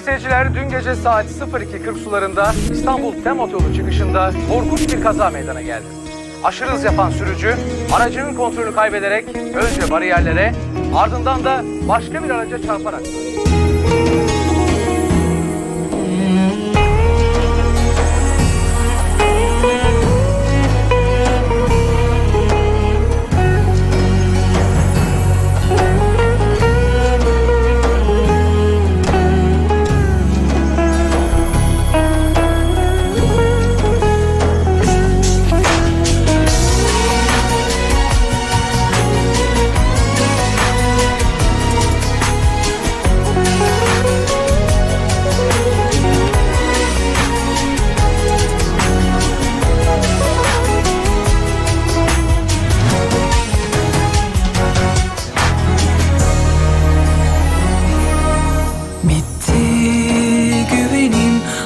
seyirciler, dün gece saat 02.40 sularında İstanbul Tem Otoyolu çıkışında korkunç bir kaza meydana geldi. Aşırı hız yapan sürücü aracının kontrolünü kaybederek önce bariyerlere, ardından da başka bir araca çarparak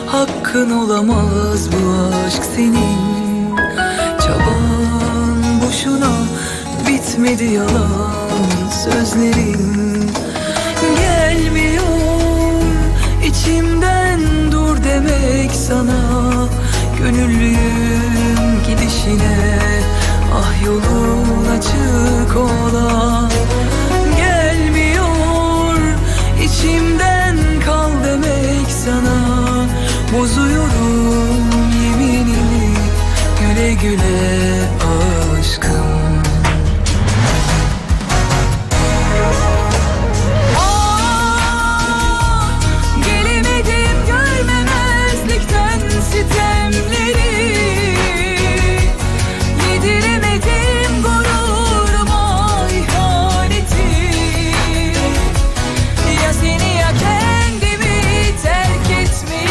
hakkın olamaz bu aşk senin. Çaban boşuna bitmedi, yalan sözlerin. Gelmiyor içimden dur demek sana. Gönüllüyüm gidişine, ah yolun açık ola. Gelmiyor içimden kal demek sana. Bozuyorum yeminimi, güle güle aşkım. Gelemedim görmemezlikten sitemleri. Yediremedim gururuma ihaneti. Ya seni ya kendimi terk etmeyi.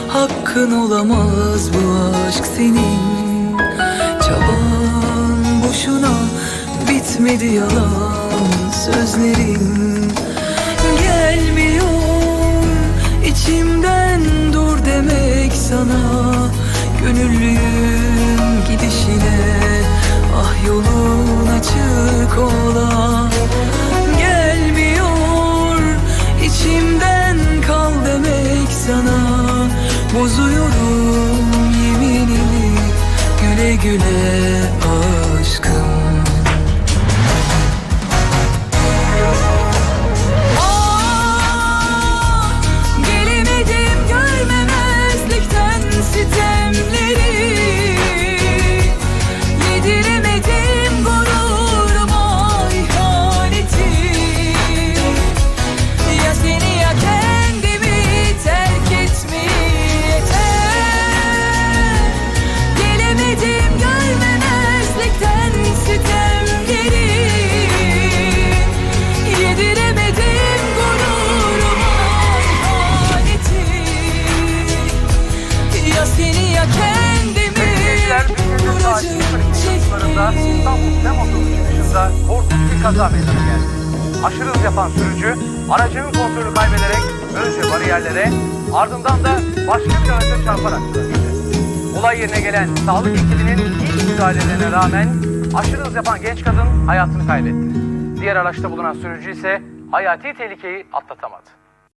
Hakkın olamaz bu aşk senin. Çaban boşuna bitmedi, yalan sözlerin. Gelmiyor içimden dur demek sana. Gönüllüyüm gidişine, ah yolun açık ola. Gelmiyor içimden kal demek sana. Bozuyorum yeminimi, güle güle aşkım. Gelemedim görmemezlikten sitemleri. Yediremedim gururuma ihaneti. Ya seni ya kendimi terk etmeyi. İstanbul Tem Otoyolu çıkışında korkunç bir kaza meydana geldi. Aşırı hız yapan sürücü aracının kontrolünü kaybederek önce bariyerlere, ardından da başka bir araca çarparak trafikte. Olay yerine gelen sağlık ekibinin ilk müdahalelerine rağmen aşırı hız yapan genç kadın hayatını kaybetti. Diğer araçta bulunan sürücü ise hayati tehlikeyi atlatamadı.